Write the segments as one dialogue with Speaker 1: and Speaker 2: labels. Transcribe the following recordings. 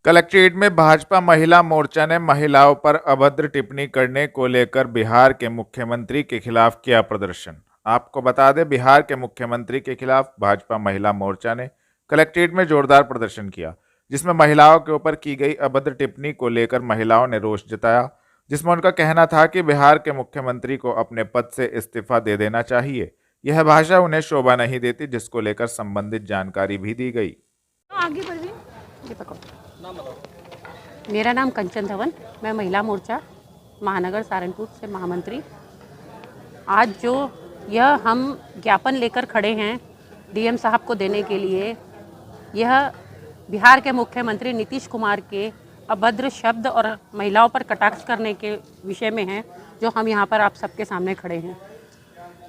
Speaker 1: Collectorate में भाजपा महिला मोर्चा ने महिलाओं पर अभद्र टिप्पणी करने को लेकर बिहार के मुख्यमंत्री के खिलाफ किया प्रदर्शन। आपको बता दें, बिहार के मुख्यमंत्री के खिलाफ भाजपा महिला मोर्चा ने कलेक्ट्रेट में जोरदार प्रदर्शन किया, जिसमें महिलाओं के ऊपर की गई अभद्र टिप्पणी को लेकर महिलाओं ने रोष जताया, जिसमें उनका कहना था कि बिहार के मुख्यमंत्री को अपने पद से इस्तीफा दे देना चाहिए। यह भाषा उन्हें शोभा नहीं देती, जिसको लेकर संबंधित जानकारी भी दी गई।
Speaker 2: आगे बढ़िए। मेरा नाम कंचन धवन, मैं महिला मोर्चा महानगर सहारनपुर से महामंत्री। आज जो यह हम ज्ञापन लेकर खड़े हैं डीएम साहब को देने के लिए, यह बिहार के मुख्यमंत्री नीतीश कुमार के अभद्र शब्द और महिलाओं पर कटाक्ष करने के विषय में है, जो हम यहाँ पर आप सबके सामने खड़े हैं।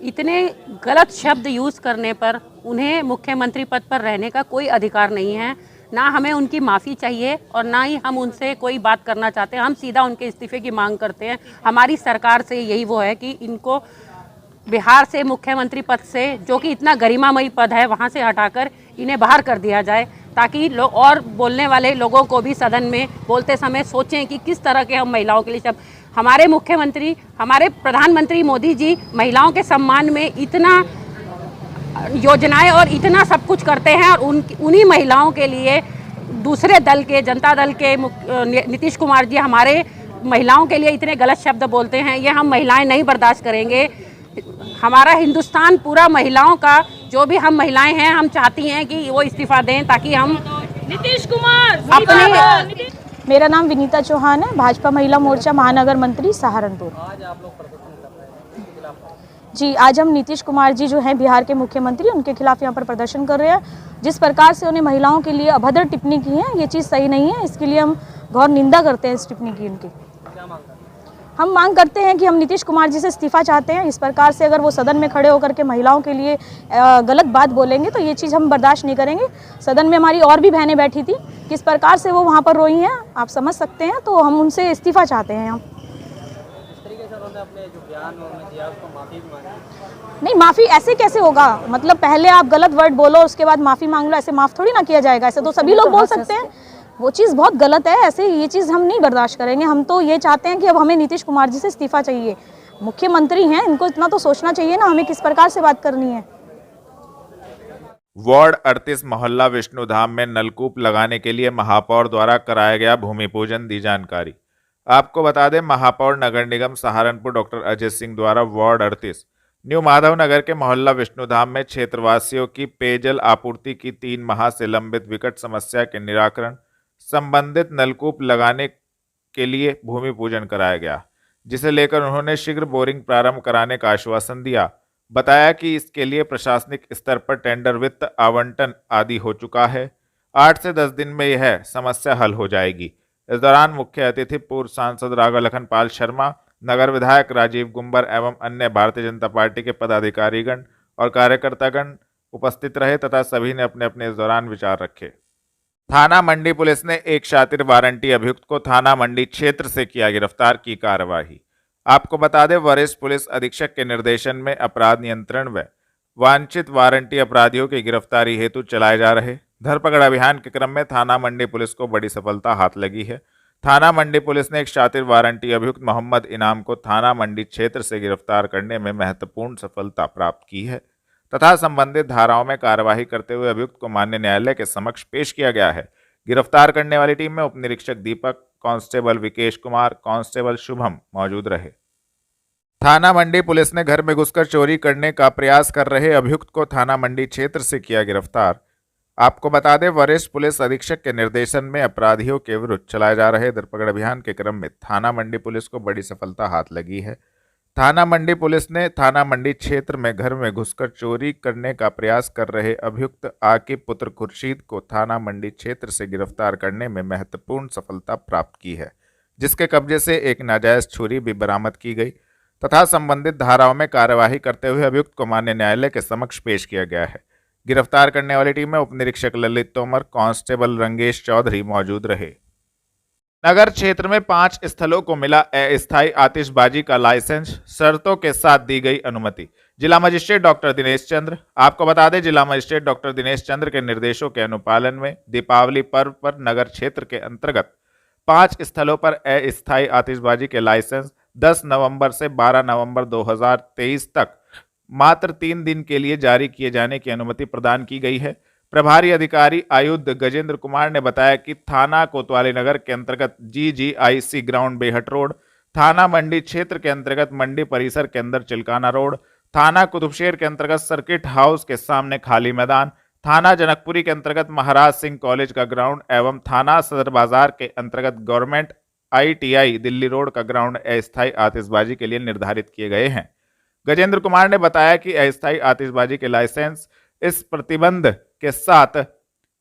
Speaker 2: इतने गलत शब्द यूज़ करने पर उन्हें मुख्यमंत्री पद पर रहने का कोई अधिकार नहीं है। ना हमें उनकी माफ़ी चाहिए और ना ही हम उनसे कोई बात करना चाहते हैं। हम सीधा उनके इस्तीफे की मांग करते हैं। हमारी सरकार से यही वो है कि इनको बिहार से मुख्यमंत्री पद से, जो कि इतना गरिमामयी पद है, वहाँ से हटाकर इन्हें बाहर कर दिया जाए, ताकि लोग और बोलने वाले लोगों को भी सदन में बोलते समय सोचें कि किस तरह के हम महिलाओं के लिए सब। हमारे मुख्यमंत्री, हमारे प्रधानमंत्री मोदी जी महिलाओं के सम्मान में इतना योजनाएं और इतना सब कुछ करते हैं, और उन्हीं महिलाओं के लिए दूसरे दल के, जनता दल के नीतीश कुमार जी हमारे महिलाओं के लिए इतने गलत शब्द बोलते हैं। ये हम महिलाएं नहीं बर्दाश्त करेंगे। हमारा हिंदुस्तान पूरा महिलाओं का, जो भी हम महिलाएं हैं, हम चाहती हैं कि वो इस्तीफा दें, ताकि हम
Speaker 3: नीतीश कुमार
Speaker 2: अपने।
Speaker 3: मेरा नाम विनीता चौहान है, भाजपा महिला मोर्चा महानगर मंत्री सहारनपुर।
Speaker 4: आज आप लोग प्रदर्शन कर रहे हैं, किसके खिलाफ?
Speaker 3: जी, आज हम नीतीश कुमार जी जो हैं बिहार के मुख्यमंत्री, उनके खिलाफ यहाँ पर प्रदर्शन कर रहे हैं। जिस प्रकार से उन्हें महिलाओं के लिए अभद्र टिप्पणी की है, ये चीज़ सही नहीं है। इसके लिए हम घोर निंदा करते हैं इस टिप्पणी की उनकी।
Speaker 4: क्या मांग करते हैं?
Speaker 3: हम मांग करते हैं कि हम नीतीश कुमार जी से इस्तीफा चाहते हैं। इस प्रकार से अगर वो सदन में खड़े होकर के महिलाओं के लिए गलत बात बोलेंगे तो ये चीज़ हम बर्दाश्त नहीं करेंगे। सदन में हमारी और भी बहनें बैठी थी, किस प्रकार से वो वहाँ पर रोई हैं आप समझ सकते हैं, तो हम उनसे इस्तीफा चाहते हैं। हम
Speaker 4: इस तरीके से उन्होंने अपने जो बयान उन्होंने दिया उसको माफ़ी भी मांगी।
Speaker 3: नहीं, माफ़ी ऐसे कैसे होगा? मतलब पहले आप गलत वर्ड बोलो, उसके बाद माफ़ी मांग लो, ऐसे माफ़ थोड़ी ना किया जाएगा। ऐसे तो सभी लोग बोल सकते हैं, वो चीज़ बहुत गलत है। ऐसे ये चीज़ हम नहीं बर्दाश्त करेंगे। हम तो ये चाहते हैं कि अब हमें नीतीश कुमार जी से इस्तीफा चाहिए। मुख्यमंत्री हैं, इनको इतना तो सोचना चाहिए ना हमें किस प्रकार से बात करनी है।
Speaker 1: वार्ड 38 मोहल्ला विष्णुधाम में नलकूप लगाने के लिए महापौर द्वारा कराया गया भूमि पूजन, दी जानकारी। आपको बता दें, महापौर नगर निगम सहारनपुर डॉक्टर अजय सिंह द्वारा वार्ड 38 न्यू माधव नगर के मोहल्ला विष्णुधाम में क्षेत्रवासियों की पेयजल आपूर्ति की 3 माह से लंबित विकट समस्या के निराकरण संबंधित नलकूप लगाने के लिए भूमि पूजन कराया गया, जिसे लेकर उन्होंने शीघ्र बोरिंग प्रारंभ कराने का आश्वासन दिया। बताया कि इसके लिए प्रशासनिक स्तर पर टेंडर, वित्त आवंटन आदि हो चुका है। 8 से 10 दिन में यह समस्या हल हो जाएगी। इस दौरान मुख्य अतिथि पूर्व सांसद राघव लखन पाल शर्मा, नगर विधायक राजीव गुम्बर एवं अन्य भारतीय जनता पार्टी के पदाधिकारीगण और कार्यकर्तागण उपस्थित रहे तथा सभी ने अपने अपने इस दौरान विचार रखे। थाना मंडी पुलिस ने एक शातिर वारंटी अभियुक्त को थाना मंडी क्षेत्र से किया गिरफ्तार की कार्यवाही। आपको बता दें, वरिष्ठ पुलिस अधीक्षक के निर्देशन में अपराध नियंत्रण व वांछित वारंटी अपराधियों की गिरफ्तारी हेतु चलाए जा रहे धरपकड़ अभियान के क्रम में थाना मंडी पुलिस को बड़ी सफलता हाथ लगी है। थाना मंडी पुलिस ने एक शातिर वारंटी अभियुक्त मोहम्मद इनाम को थाना मंडी क्षेत्र से गिरफ्तार करने में महत्वपूर्ण सफलता प्राप्त की है तथा संबंधित धाराओं में कार्यवाही करते हुए अभियुक्त को माननीय न्यायालय के समक्ष पेश किया गया है। गिरफ्तार करने वाली टीम में उप निरीक्षक दीपक, कांस्टेबल विकेश कुमार, कांस्टेबल शुभम मौजूद रहे। थाना मंडी पुलिस ने घर में घुसकर चोरी करने का प्रयास कर रहे अभियुक्त को थाना मंडी क्षेत्र से किया गिरफ्तार। आपको बता दें, वरिष्ठ पुलिस अधीक्षक के निर्देशन में अपराधियों के विरुद्ध चलाए जा रहे धरपकड़ अभियान के क्रम में थाना मंडी पुलिस को बड़ी सफलता हाथ लगी है। थाना मंडी पुलिस ने थाना मंडी क्षेत्र में घर में घुसकर चोरी करने का प्रयास कर रहे अभियुक्त आकिब पुत्र खुर्शीद को थाना मंडी क्षेत्र से गिरफ्तार करने में महत्वपूर्ण सफलता प्राप्त की है, जिसके कब्जे से एक नाजायज छुरी भी बरामद की गई तथा संबंधित धाराओं में कार्यवाही करते हुए अभियुक्त को माननीय न्यायालय के समक्ष पेश किया गया है। गिरफ्तार करने वाली टीम में उप निरीक्षक ललित तोमर, कांस्टेबल रंगेश चौधरी मौजूद रहे। नगर क्षेत्र में 5 स्थलों को मिला अस्थायी आतिशबाजी का लाइसेंस, शर्तों के साथ दी गई अनुमति, जिला मजिस्ट्रेट डॉक्टर दिनेश चंद्र। आपको बता दें, जिला मजिस्ट्रेट डॉक्टर दिनेश चंद्र के निर्देशों के अनुपालन में दीपावली पर्व पर नगर क्षेत्र के अंतर्गत 5 स्थलों पर अस्थायी आतिशबाजी के लाइसेंस 10 नवंबर से 12 नवंबर 2023 तक मात्र 3 दिन के लिए जारी किए जाने की अनुमति प्रदान की गई है। प्रभारी अधिकारी आयुक्त गजेंद्र कुमार ने बताया कि थाना कोतवाली नगर के अंतर्गत GGIC ग्राउंड बेहट रोड, थाना मंडी क्षेत्र के अंतर्गत मंडी परिसर के अंदर चिलकाना रोड, थाना कुतुबशेर के अंतर्गत सर्किट हाउस के सामने खाली मैदान, थाना जनकपुरी के अंतर्गत महाराज सिंह कॉलेज का ग्राउंड एवं थाना सदर बाजार के अंतर्गत गवर्नमेंट ITI दिल्ली रोड का ग्राउंड अस्थायी आतिशबाजी के लिए निर्धारित किए गए हैं। गजेंद्र कुमार ने बताया कि अस्थायी आतिशबाजी के लाइसेंस इस प्रतिबंध के साथ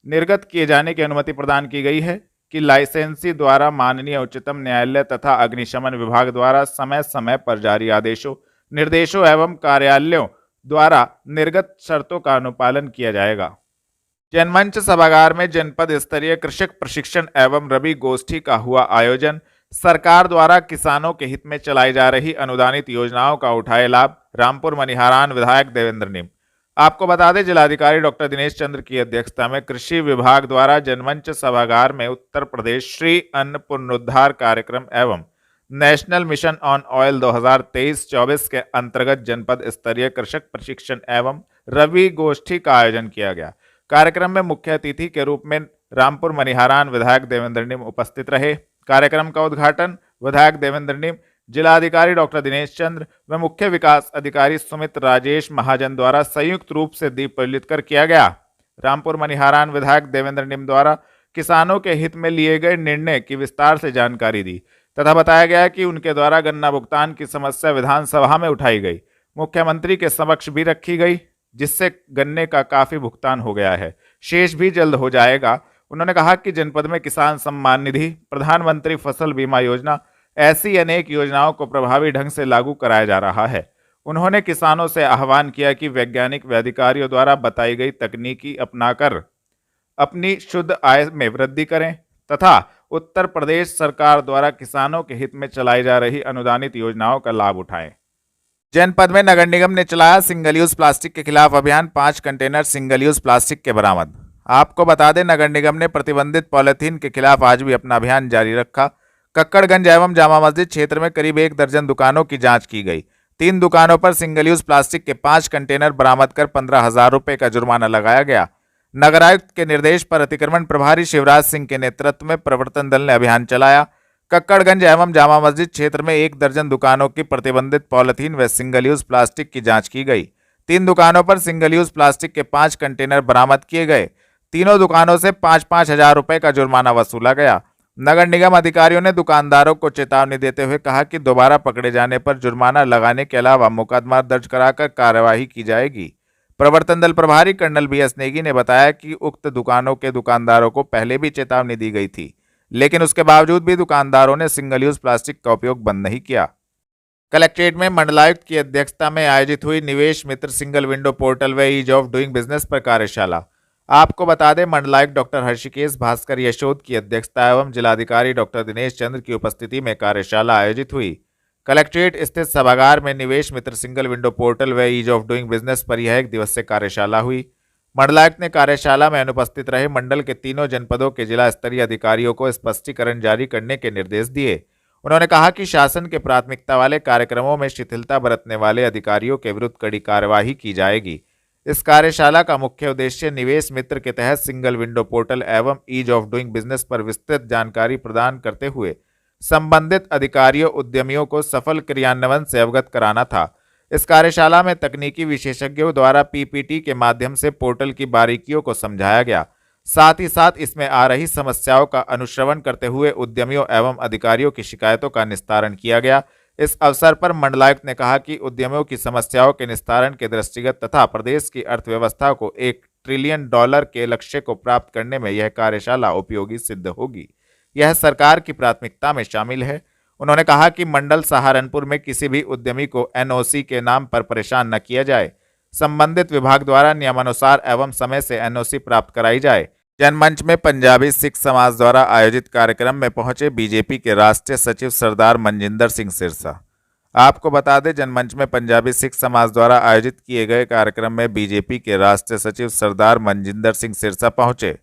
Speaker 1: निर्गत किए जाने की अनुमति प्रदान की गई है कि लाइसेंसी द्वारा माननीय उच्चतम न्यायालय तथा अग्निशमन विभाग द्वारा समय समय पर जारी आदेशों, निर्देशों एवं कार्यालयों द्वारा निर्गत शर्तों का अनुपालन किया जाएगा। जनमंच सभागार में जनपद स्तरीय कृषक प्रशिक्षण एवं रबी गोष्ठी का हुआ आयोजन। सरकार द्वारा किसानों के हित में चलाई जा रही अनुदानित योजनाओं का उठाए लाभ। रामपुर मनिहारान विधायक देवेंद्र नीम। आपको बता दें, जिलाधिकारी डॉक्टर दिनेश चंद्र की अध्यक्षता में कृषि विभाग द्वारा जनमंच सभागार में उत्तर प्रदेश श्री अन्न पुनरुद्धार कार्यक्रम एवं नेशनल मिशन ऑन ऑयल 2023-24 के अंतर्गत जनपद स्तरीय कृषक प्रशिक्षण एवं रवि गोष्ठी का आयोजन किया गया। कार्यक्रम में मुख्य अतिथि के रूप में रामपुर मनिहारान विधायक देवेंद्र नीम उपस्थित रहे। कार्यक्रम का उद्घाटन विधायक देवेंद्र नीम, जिलाधिकारी डॉक्टर दिनेश चंद्र व मुख्य विकास अधिकारी सुमित राजेश महाजन द्वारा संयुक्त रूप से दीप प्रज्वलित कर किया गया। रामपुर मनिहारान विधायक देवेंद्र नीम द्वारा किसानों के हित में लिए गए निर्णय की विस्तार से जानकारी दी तथा बताया गया कि उनके द्वारा गन्ना भुगतान की समस्या विधानसभा में उठाई गई, मुख्यमंत्री के समक्ष भी रखी गई, जिससे गन्ने का काफी भुगतान हो गया है, शेष भी जल्द हो जाएगा। उन्होंने कहा कि जनपद में किसान सम्मान निधि, प्रधानमंत्री फसल बीमा योजना, ऐसी अनेक योजनाओं को प्रभावी ढंग से लागू कराया जा रहा है। उन्होंने किसानों से आह्वान किया कि वैज्ञानिक व अधिकारियों द्वारा बताई गई तकनीकी अपनाकर अपनी शुद्ध आय में वृद्धि करें तथा उत्तर प्रदेश सरकार द्वारा किसानों के हित में चलाई जा रही अनुदानित योजनाओं का लाभ उठाएं। जनपद में नगर निगम ने चलाया सिंगल यूज प्लास्टिक के खिलाफ अभियान। 5 कंटेनर सिंगल यूज प्लास्टिक के बरामद। आपको बता दें, नगर निगम ने प्रतिबंधित पॉलिथीन के खिलाफ आज भी अपना अभियान जारी रखा। कक्कड़गंज एवं जामा मस्जिद क्षेत्र में करीब 1 दर्जन दुकानों की जांच की गई। 3 दुकानों पर सिंगल यूज प्लास्टिक के 5 कंटेनर बरामद कर 15,000 रुपए का जुर्माना लगाया गया। नगर आयुक्त के निर्देश पर अतिक्रमण प्रभारी शिवराज सिंह के नेतृत्व में प्रवर्तन दल ने अभियान चलाया। कक्कड़गंज एवं जामा मस्जिद क्षेत्र में 1 दर्जन दुकानों की प्रतिबंधित पॉलिथीन व सिंगल यूज प्लास्टिक की जांच की गई। 3 दुकानों पर सिंगल यूज प्लास्टिक के 5 कंटेनर बरामद किए गए। तीनों दुकानों से 5-5 हजार रुपए का जुर्माना वसूला गया। नगर निगम अधिकारियों ने दुकानदारों को चेतावनी देते हुए कहा कि दोबारा पकड़े जाने पर जुर्माना लगाने के अलावा मुकदमा दर्ज कराकर कार्यवाही की जाएगी। प्रवर्तन दल प्रभारी कर्नल BS नेगी ने बताया कि उक्त दुकानों के दुकानदारों को पहले भी चेतावनी दी गई थी, लेकिन उसके बावजूद भी दुकानदारों ने सिंगल यूज प्लास्टिक का उपयोग बंद नहीं किया। कलेक्ट्रेट में मंडलायुक्त की अध्यक्षता में आयोजित हुई निवेश मित्र सिंगल विंडो पोर्टल व ईज ऑफ डूइंग बिजनेस पर कार्यशाला। आपको बता दें, मंडलायुक्त डॉक्टर हर्षिकेश भास्कर यशोद की अध्यक्षता एवं जिलाधिकारी डॉक्टर दिनेश चंद्र की उपस्थिति में कार्यशाला आयोजित हुई। कलेक्ट्रेट स्थित सभागार में निवेश मित्र सिंगल विंडो पोर्टल व ईज ऑफ डूइंग बिजनेस पर यह 1 दिवसीय कार्यशाला हुई। मंडलायुक्त ने कार्यशाला में अनुपस्थित रहे मंडल के तीनों जनपदों के जिला स्तरीय अधिकारियों को स्पष्टीकरण जारी करने के निर्देश दिए। उन्होंने कहा कि शासन के प्राथमिकता वाले कार्यक्रमों में शिथिलता बरतने वाले अधिकारियों के विरुद्ध कड़ी कार्यवाही की जाएगी। इस कार्यशाला का मुख्य उद्देश्य निवेश मित्र के तहत सिंगल विंडो पोर्टल एवं ईज ऑफ डूइंग बिजनेस पर विस्तृत जानकारी प्रदान करते हुए संबंधित अधिकारियों उद्यमियों को सफल क्रियान्वयन से अवगत कराना था। इस कार्यशाला में तकनीकी विशेषज्ञों द्वारा PPT के माध्यम से पोर्टल की बारीकियों को समझाया गया। साथ ही साथ इसमें आ रही समस्याओं का अनुश्रवण करते हुए उद्यमियों एवं अधिकारियों की शिकायतों का निस्तारण किया गया। इस अवसर पर मंडलायुक्त ने कहा कि उद्यमियों की समस्याओं के निस्तारण के दृष्टिगत तथा प्रदेश की अर्थव्यवस्था को $1 ट्रिलियन के लक्ष्य को प्राप्त करने में यह कार्यशाला उपयोगी सिद्ध होगी। यह सरकार की प्राथमिकता में शामिल है। उन्होंने कहा कि मंडल सहारनपुर में किसी भी उद्यमी को NOC के नाम पर परेशान न किया जाए। संबंधित विभाग द्वारा नियमानुसार एवं समय से NOC प्राप्त कराई जाए। जनमंच में पंजाबी सिख समाज द्वारा आयोजित कार्यक्रम में पहुंचे बीजेपी के राष्ट्रीय सचिव सरदार मनजिंदर सिंह सिरसा। आपको बता दें, जनमंच में पंजाबी सिख समाज द्वारा आयोजित किए गए कार्यक्रम में बीजेपी के राष्ट्रीय सचिव सरदार मनजिंदर सिंह सिरसा पहुंचे।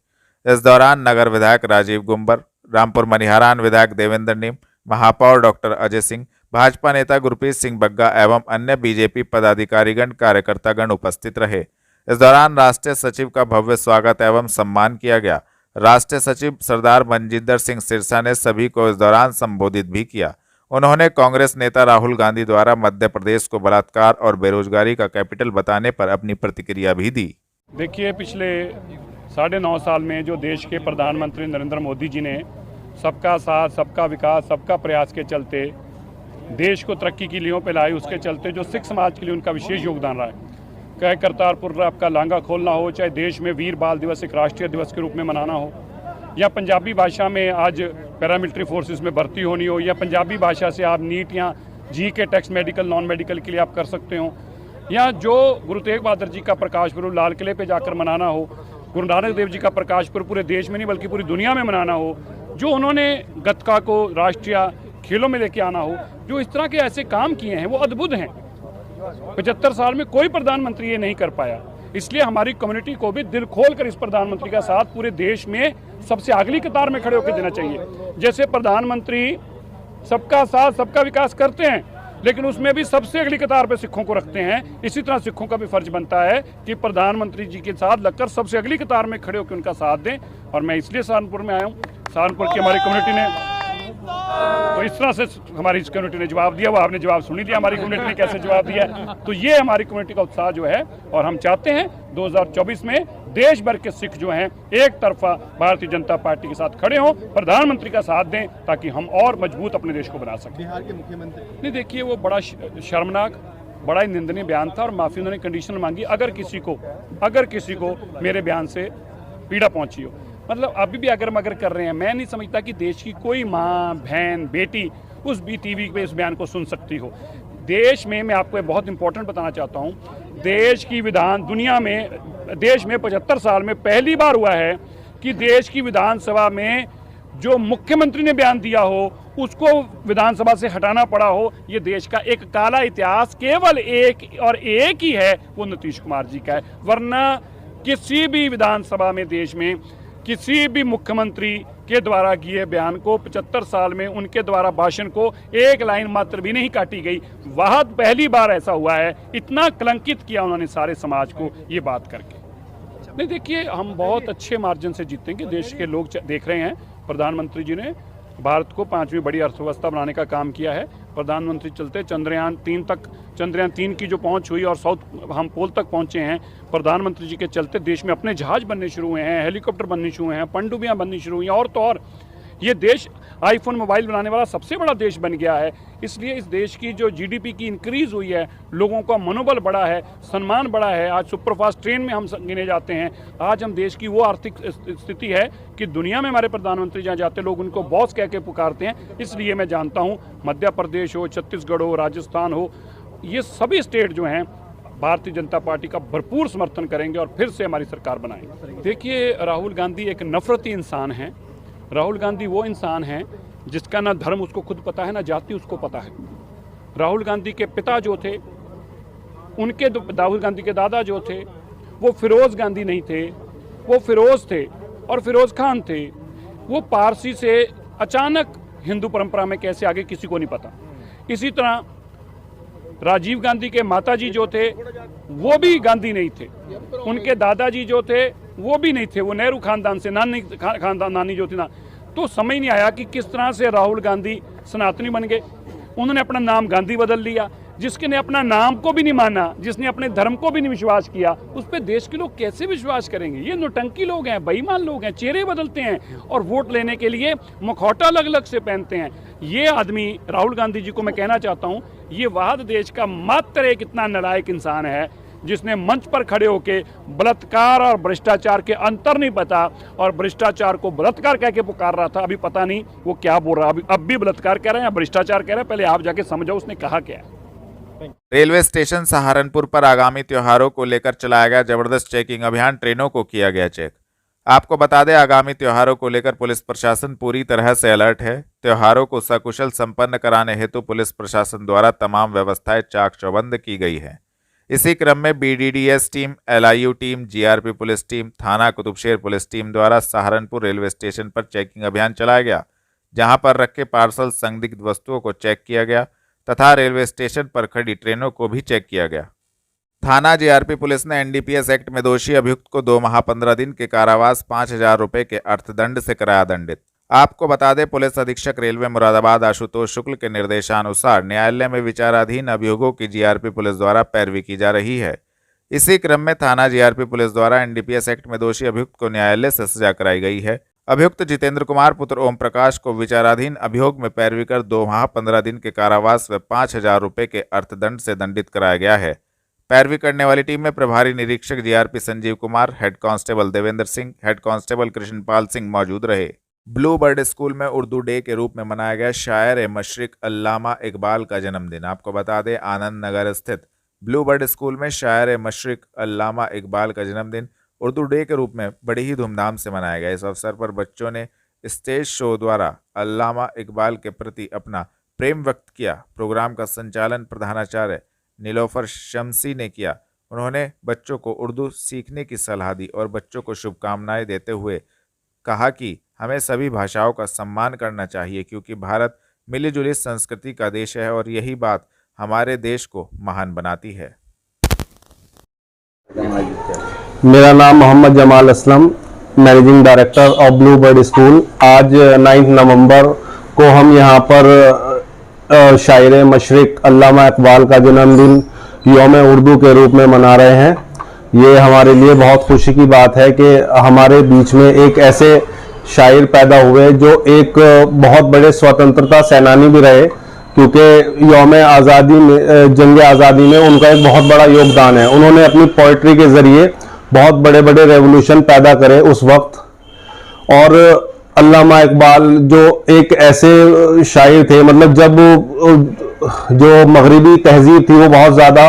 Speaker 1: इस दौरान नगर विधायक राजीव गुंबर, रामपुर मनिहारान विधायक देवेंद्र नीम, महापौर डॉक्टर अजय सिंह, भाजपा नेता गुरप्रीत सिंह बग्गा एवं अन्य बीजेपी पदाधिकारीगण कार्यकर्तागण उपस्थित रहे। इस दौरान राष्ट्रीय सचिव का भव्य स्वागत एवं सम्मान किया गया। राष्ट्रीय सचिव सरदार मनजिंदर सिंह सिरसा ने सभी को इस दौरान संबोधित भी किया। उन्होंने कांग्रेस नेता राहुल गांधी द्वारा मध्य प्रदेश को बलात्कार और बेरोजगारी का कैपिटल बताने पर अपनी प्रतिक्रिया भी दी।
Speaker 5: देखिए, पिछले 9.5 साल में जो देश के प्रधानमंत्री नरेंद्र मोदी जी ने सबका साथ, सबका विकास, सबका प्रयास के चलते देश को तरक्की की लीहों पे लाई, उसके चलते जो सिख समाज के लिए उनका विशेष योगदान रहा है, चाहे करतारपुर आपका लांघा खोलना हो, चाहे देश में वीर बाल दिवस एक राष्ट्रीय दिवस के रूप में मनाना हो, या पंजाबी भाषा में आज पैरामिलिट्री फोर्सेस में भर्ती होनी हो, या पंजाबी भाषा से आप नीट या जी के टेक्स्ट मेडिकल नॉन मेडिकल के लिए आप कर सकते हो, या जो गुरु तेग बहादुर जी का प्रकाश पर्व लाल किले पे जाकर मनाना हो, गुरु नानक देव जी का प्रकाश पर्व पूरे देश में नहीं बल्कि पूरी दुनिया में मनाना हो, जो उन्होंने गतका को राष्ट्रीय खेलों में लेके आना हो, जो इस तरह के ऐसे काम किए हैं वो अद्भुत हैं। 75 साल में कोई प्रधानमंत्री ये नहीं कर पाया। इसलिए हमारी कम्युनिटी को भी दिल खोल कर इस प्रधानमंत्री का साथ पूरे देश में सबसे अगली कतार में खड़े होकर देना चाहिए। जैसे प्रधानमंत्री सबका साथ सबका विकास करते हैं, लेकिन उसमें भी सबसे अगली कतार पे सिखों को रखते हैं, इसी तरह सिखों का भी फर्ज बनता है कि प्रधानमंत्री जी के साथ लगकर सबसे अगली कतार में खड़े होकर उनका साथ दें। और मैं इसलिए सहारनपुर में आया हूँ। सहारनपुर की हमारी कम्युनिटी ने तो इस तरह से हमारी इस कम्युनिटी ने जवाब दिया, वो आपने जवाब सुनी दिया हमारी कम्युनिटी ने कैसे जवाब दिया। तो ये हमारी कम्युनिटी का उत्साह जो है, और हम चाहते हैं 2024 में देश भर के सिख जो हैं एक तरफा भारतीय जनता पार्टी के साथ खड़े हों, प्रधानमंत्री का साथ दें, ताकि हम और मजबूत अपने देश को बना सकें।
Speaker 6: बिहार के मुख्यमंत्री
Speaker 5: नहीं, देखिए, वो बड़ा शर्मनाक, बड़ा ही निंदनीय बयान था और माफ़ी उन्होंने कंडीशनल मांगी। अगर किसी को मेरे बयान से पीड़ा पहुंची हो, मतलब अभी भी अगर मगर कर रहे हैं, मैं नहीं समझता कि देश की कोई माँ, बहन, बेटी उस टीवी पे इस बयान को सुन सकती हो। देश में, मैं आपको बहुत इंपॉर्टेंट बताना चाहता हूँ, देश की दुनिया में देश में 75 साल में पहली बार हुआ है कि देश की विधानसभा में जो मुख्यमंत्री ने बयान दिया हो उसको विधानसभा से हटाना पड़ा हो। ये देश का एक काला इतिहास केवल एक ही है, वो नीतीश कुमार जी का है। वरना किसी भी विधानसभा में देश में किसी भी मुख्यमंत्री के द्वारा किए बयान को 75 साल में उनके द्वारा भाषण को एक लाइन मात्र भी नहीं काटी गई। वह पहली बार ऐसा हुआ है। इतना कलंकित किया उन्होंने सारे समाज को ये बात करके। नहीं, देखिए, हम बहुत अच्छे मार्जिन से जीतेंगे। देश के लोग देख रहे हैं, प्रधानमंत्री जी ने भारत को 5वीं बड़ी अर्थव्यवस्था बनाने का काम किया है। प्रधानमंत्री चलते चंद्रयान 3 की जो पहुंच हुई और साउथ हम पोल तक पहुंचे हैं, प्रधानमंत्री जी के चलते देश में अपने जहाज बनने शुरू हुए हैं, हेलीकॉप्टर बनने शुरू हुए हैं, पनडुब्बियां बननी शुरू हुई हैं, और तो और ये देश आईफोन मोबाइल बनाने वाला सबसे बड़ा देश बन गया है। इसलिए इस देश की जो जीडीपी की इंक्रीज हुई है, लोगों का मनोबल बढ़ा है, सम्मान बढ़ा है। आज सुपरफास्ट ट्रेन में हम गिने जाते हैं। आज हम देश की वो आर्थिक स्थिति है कि दुनिया में हमारे प्रधानमंत्री जहाँ जाते लोग उनको बॉस कह के पुकारते हैं। इसलिए मैं जानता हूँ मध्य प्रदेश हो, छत्तीसगढ़ हो, राजस्थान हो, ये सभी स्टेट जो हैं भारतीय जनता पार्टी का भरपूर समर्थन करेंगे और फिर से हमारी सरकार बनाएंगे। देखिए, राहुल गांधी एक नफरती इंसान है। राहुल गांधी वो इंसान है जिसका ना धर्म उसको खुद पता है, ना जाति उसको पता है। राहुल गांधी के पिता जो थे, उनके राहुल गांधी के दादा जो थे, वो फिरोज गांधी नहीं थे, वो फिरोज थे और फिरोज खान थे। वो पारसी से अचानक हिंदू परंपरा में कैसे आगे किसी को नहीं पता। इसी तरह राजीव गांधी के माताजी जो थे वो भी गांधी नहीं थे, उनके दादाजी जो थे वो भी नहीं थे, वो नेहरू खानदान से नानी जो थी ना। तो समझ नहीं आया कि किस तरह से राहुल गांधी सनातनी बन गए। उन्होंने अपना नाम गांधी बदल लिया। जिसके ने अपना नाम को भी नहीं माना, जिसने अपने धर्म को भी नहीं विश्वास किया, उस पर देश के लोग कैसे विश्वास करेंगे। ये नौटंकी लोग हैं, बेईमान लोग हैं, चेहरे बदलते हैं और वोट लेने के लिए मुखौटा अलग अलग से पहनते हैं। ये आदमी राहुल गांधी जी को मैं कहना चाहता हूँ, ये वह देश का मात्र एक इतना नालायक इंसान है जिसने मंच पर खड़े होकर बलात्कार और भ्रष्टाचार के अंतर नहीं पता और भ्रष्टाचार को बलात्कार कह के पुकार रहा था। अभी पता नहीं वो क्या बोल रहा है, अब भी बलात्कार कह रहे हैं या भ्रष्टाचार कह रहे हैं। पहले आप जाके समझो उसने कहा क्या है।
Speaker 1: रेलवे स्टेशन सहारनपुर पर आगामी त्योहारों को लेकर चलाया गया जबरदस्त चेकिंग अभियान, ट्रेनों को किया गया चेक। आपको बता दें, आगामी त्योहारों को लेकर पुलिस प्रशासन पूरी तरह से अलर्ट है। त्योहारों को सकुशल संपन्न कराने हेतु पुलिस प्रशासन द्वारा तमाम व्यवस्थाएं चाक चौबंद की गई है। इसी क्रम में BDDS team, LIU team, GRP police team, थाना कुतुबशेर पुलिस टीम द्वारा सहारनपुर रेलवे स्टेशन पर चेकिंग अभियान चलाया गया, जहां पर रखे पार्सल संदिग्ध वस्तुओं को चेक किया गया तथा रेलवे स्टेशन पर खड़ी ट्रेनों को भी चेक किया गया। थाना GRP पुलिस ने NDPS एक्ट में दोषी अभियुक्त को 2 माह 15 दिन के कारावास 5,000 रुपए के अर्थदंड से कराया दंडित। आपको बता दें, पुलिस अधीक्षक रेलवे मुरादाबाद आशुतोष शुक्ल के निर्देशानुसार न्यायालय में विचाराधीन अभियोगों की GRP पुलिस द्वारा पैरवी की जा रही है। इसी क्रम में थाना GRP पुलिस द्वारा NDPS एक्ट में दोषी अभियुक्त को न्यायालय से सजा कराई गई है। अभियुक्त जितेंद्र कुमार पुत्र ओम प्रकाश को विचाराधीन अभियोग में पैरवी कर 2 माह 15 दिन के कारावास व 5,000 रुपए के अर्थदंड से दंडित कराया गया है। पैरवी करने वाली टीम में प्रभारी निरीक्षक GRP Sanjeev Kumar, head constable Devendra Singh, head constable Krishnapal Singh मौजूद रहे। ब्लू बर्ड स्कूल में उर्दू डे के रूप में मनाया गया शायर मशरिक अल्लामा इकबाल का जन्मदिन। आपको बता दें, आनंद नगर स्थित ब्लू बर्ड स्कूल में शायर मशरिक अल्लामा इकबाल का जन्मदिन उर्दू डे के रूप में बड़ी ही धूमधाम से मनाया गया। इस अवसर पर बच्चों ने स्टेज शो द्वारा अल्लामा इकबाल के प्रति अपना प्रेम व्यक्त किया। प्रोग्राम का संचालन प्रधानाचार्य नीलोफर शमसी ने किया। उन्होंने बच्चों को उर्दू सीखने की सलाह दी और बच्चों को शुभकामनाएं देते हुए कहा कि हमें सभी भाषाओं का सम्मान करना चाहिए, क्योंकि भारत मिलीजुली संस्कृति का देश है और यही बात हमारे देश को महान बनाती है।
Speaker 6: मेरा नाम Mohammad Jamal Aslam, managing director of blue bird school. आज 9 नवंबर को हम यहाँ पर शायर मशरिक अल्लामा इकबाल का जन्मदिन यौम उर्दू के रूप में मना रहे हैं। ये हमारे लिए बहुत खुशी की बात है कि हमारे बीच में एक ऐसे शायर पैदा हुए जो एक बहुत बड़े स्वतंत्रता सेनानी भी रहे, क्योंकि यौम आज़ादी में, जंग आज़ादी में उनका एक बहुत बड़ा योगदान है। उन्होंने अपनी पोइट्री के ज़रिए बहुत बड़े बड़े रेवोल्यूशन पैदा करे उस वक्त। और अल्लामा इकबाल जो एक ऐसे शायर थे, मतलब जब जो मगरिबी तहजीब थी वो बहुत ज़्यादा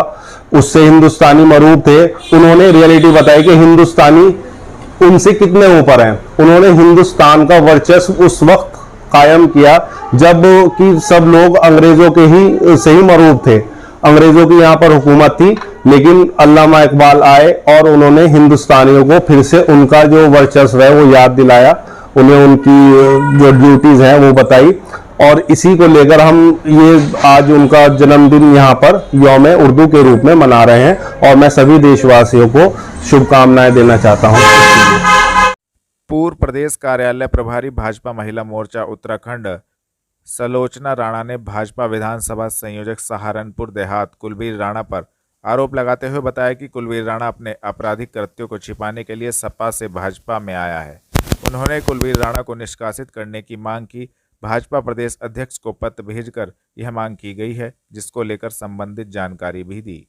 Speaker 6: उससे हिंदुस्तानी मरूब थे, उन्होंने रियलिटी बताई कि हिंदुस्तानी उनसे कितने ऊपर हैं। उन्होंने हिंदुस्तान का वर्चस्व उस वक्त कायम किया जब कि सब लोग अंग्रेजों के ही से ही मरूब थे, अंग्रेजों की यहाँ पर हुकूमत थी। लेकिन अल्लामा इकबाल आए और उन्होंने हिंदुस्तानियों को फिर से उनका जो वर्चस्व है वो याद दिलाया, उन्हें उनकी जो ड्यूटीज हैं वो बताई। और इसी को लेकर हम ये आज उनका जन्मदिन यहाँ पर यौम उर्दू के रूप में मना रहे हैं और मैं सभी देशवासियों को शुभकामनाएं देना चाहता हूँ।
Speaker 1: पूर्व प्रदेश कार्यालय प्रभारी भाजपा महिला मोर्चा उत्तराखंड सलोचना राणा ने भाजपा विधानसभा संयोजक सहारनपुर देहात कुलवीर राणा पर आरोप लगाते हुए बताया कि कुलवीर राणा अपने आपराधिक कृत्यों को छिपाने के लिए सपा से भाजपा में आया है। उन्होंने कुलवीर राणा को निष्कासित करने की मांग की। भाजपा प्रदेश अध्यक्ष को पत्र भेजकर यह मांग की गई है, जिसको लेकर संबंधित जानकारी भी दी।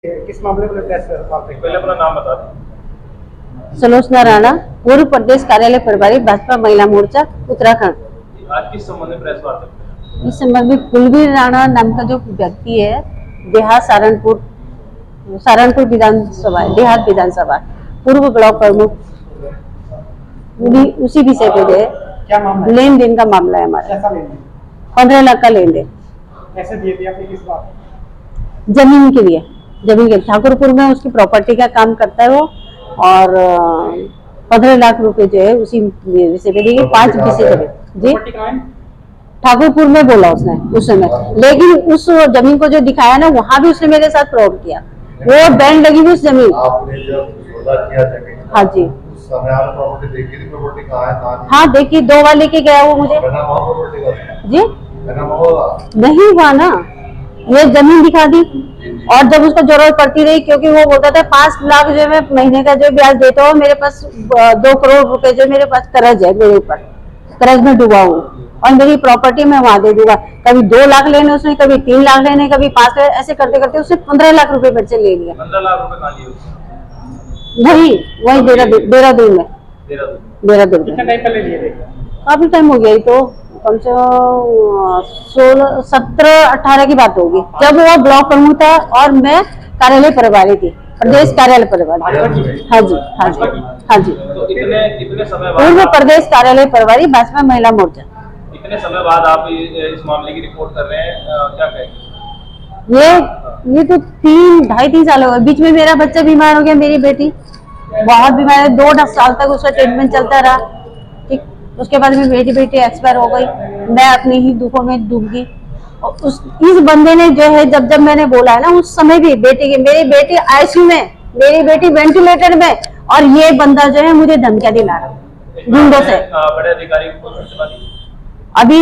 Speaker 4: किस मामले में प्रेस पहले अपना नाम बता दें।
Speaker 2: सलोचना राणा, पूर्व प्रदेश कार्यालय प्रभारी भाजपा महिला मोर्चा उत्तराखंड।
Speaker 4: आज किस संबंध में प्रेस वार्ता?
Speaker 2: इस संबंध में कुलवीर राणा नाम का जो व्यक्ति है, देहात सहारनपुर विधानसभा, देहात विधानसभा पूर्व ब्लॉक प्रमुख, उसी विषय पे गए।
Speaker 4: क्या मामला?
Speaker 2: लेन देन का मामला है हमारा। 15 लाख का लेन देन।
Speaker 4: कैसे दिए थे आपने, किस बात?
Speaker 2: जमीन के लिए, जमीन के ठाकुरपुर में उसकी प्रॉपर्टी का काम करता है वो, और 15 लाख रुपए जो है उसी विषय पे दिए। 5 विषय जी ठाकुरपुर में बोला उसने उस समय, लेकिन उस जमीन को जो दिखाया ना, वहां भी उसने मेरे साथ फ्रॉड किया। वो बैंड लगी हुई उस जमीन।
Speaker 7: आपने जब सौदा किया जमीन,
Speaker 2: हाँ जी,
Speaker 7: उस समय आपने प्रॉपर्टी देखी थी? प्रॉपर्टी कहाँ है, कहाँ?
Speaker 2: हाँ देखी, 2 बार लेके गया वो मुझे
Speaker 7: प्रॉपर्टी का
Speaker 2: जी।
Speaker 7: होगा
Speaker 2: नहीं हुआ ना, ये जमीन दिखा दी। और जब उसको जरूरत पड़ती रही, क्योंकि वो बोलता था 5 लाख जो मैं महीने का जो ब्याज देता हूँ, मेरे पास 2 करोड़ रुपए जो मेरे पास कर्ज है, मेरे ऊपर कर्ज में डूबा हूँ और मेरी प्रॉपर्टी मैं वहां दे दूंगा। कभी 2 लाख लेने उसने, कभी 3 लाख लेने, कभी 5 लाख, ऐसे करते करते उसने 15 लाख रुपए मेरे से ले लिया।
Speaker 4: 15 लाख रुपए कहाँ लिए?
Speaker 2: नहीं, वही देहरादून में। देहरादून
Speaker 4: कितना टाइम पहले लिए थे?
Speaker 2: काफी टाइम हो गया, तो कम से कम 16, 17, 18 की बात होगी, जब वो ब्लॉक प्रमुख था और मैं कार्यालय प्रभारी थी।
Speaker 8: प्रदेश कार्यालय प्रभारी। हाँ जी, हाँ जी, हाँ जी।
Speaker 9: तो इतने समय
Speaker 8: पूर्व
Speaker 9: बाद
Speaker 8: प्रदेश कार्यालय प्रभारी भाजपा महिला मोर्चा।
Speaker 9: इतने समय बाद आप इस मामले की रिपोर्ट कर रहे हैं, क्या कहेंगे?
Speaker 8: ये तो 2.5-3 साल हो गए। बीच में मेरा बच्चा बीमार हो गया, मेरी बेटी बहुत बीमार है, 2 साल तक उसका ट्रीटमेंट चलता रहा। ठीक, उसके बाद में मेरी बेटी एक्सपायर हो गई, मैं अपनी ही दुखों में डूब गई। और इस बंदे ने जो है, जब मैंने बोला है ना, उस समय भी मेरी बेटी आईसीयू में, मेरी बेटी वेंटिलेटर में, और ये बंदा जो है मुझे धमकियां दिला रहा गुंडों से।
Speaker 9: बड़े अधिकारी को सूचना दी?
Speaker 8: अभी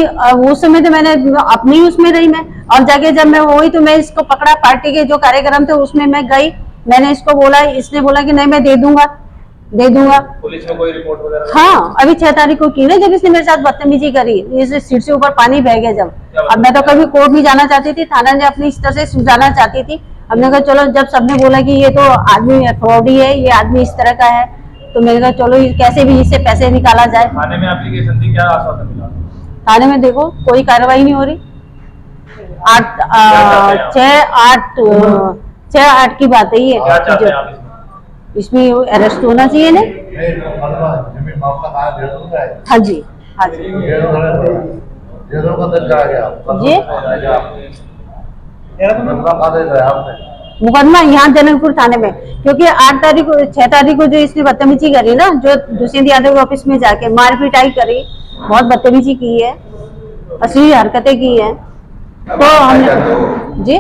Speaker 8: उस समय तो मैंने अपनी उसमें रही मैं, और जाके जब मैं वही तो मैं इसको पकड़ा, पार्टी के जो कार्यक्रम थे उसमें मैं गई, मैंने इसको बोला, इसने बोला कि नहीं मैं दे दूंगा।
Speaker 9: पुलिस में कोई रिपोर्ट वगैरह?
Speaker 8: हाँ, अभी 6 तारीख को की ना, जब इसने मेरे साथ बदतमीजी करी, इस सीट से ऊपर पानी बह गया जब। अब मैं तो कभी कोर्ट नहीं जाना चाहती थी, थाना ने अपनी इस तरह से सुलझाना चाहती थी। हमने कहा चलो, जब सबने बोला कि ये तो आदमी फ्रॉडी है, ये आदमी इस तरह का है, तो मैंने कहा चलो कैसे भी इससे पैसे निकाला जाए।
Speaker 9: थाने में एप्लीकेशन दी, क्या आश्वासन मिला?
Speaker 8: थाने में देखो कोई कार्रवाई नहीं हो रही। 6-8 की बात है ये।
Speaker 9: क्या चाहते हैं आप
Speaker 8: इसमें अरेस्ट होना चाहिए ना।
Speaker 7: नहीं, जमीन मामला कहाँ दे दूंगा?
Speaker 8: हाँ जी, हाँ जी,
Speaker 7: दे दूंगा तो जा गया
Speaker 8: जी।
Speaker 7: आपने
Speaker 8: मुकदमा यहाँ जनकपुर थाने में, क्योंकि 6 तारीख को जो इसने बदतमीजी करी ना, जो दुष्यंत यादव के ऑफिस में जाके मारपीटाई करी, बहुत बदतमीजी की है, अश्लील हरकतें की है, तो हमने जी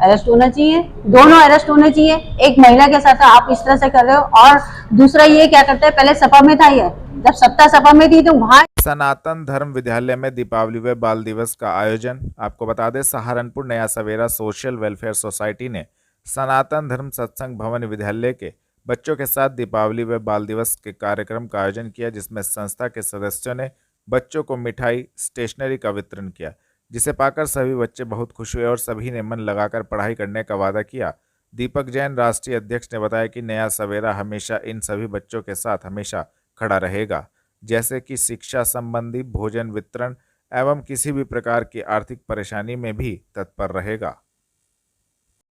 Speaker 8: अरेस्ट होना चाहिए, दोनों अरेस्ट होने चाहिए। एक महिला के साथ आप इस तरह से कर रहे हो, और दूसरा ये क्या करता है, पहले सपा में था, ये जब सत्ता सपा में थी तो वहाँ
Speaker 1: सनातन धर्म विद्यालय में दीपावली व बाल दिवस का आयोजन। आपको बता दें, सहारनपुर नया सवेरा सोशल वेलफेयर सोसाइटी ने सनातन धर्म सत्संग भवन विद्यालय के बच्चों के साथ दीपावली व बाल दिवस के कार्यक्रम का आयोजन किया, जिसमें संस्था के सदस्यों ने बच्चों को मिठाई स्टेशनरी का वितरण किया, जिसे पाकर सभी बच्चे बहुत खुश हुए और सभी ने मन लगाकर पढ़ाई करने का वादा किया। दीपक जैन, राष्ट्रीय अध्यक्ष, ने बताया कि नया सवेरा हमेशा इन सभी बच्चों के साथ हमेशा खड़ा रहेगा, जैसे कि शिक्षा संबंधी, भोजन वितरण एवं किसी भी प्रकार की आर्थिक परेशानी में भी तत्पर रहेगा।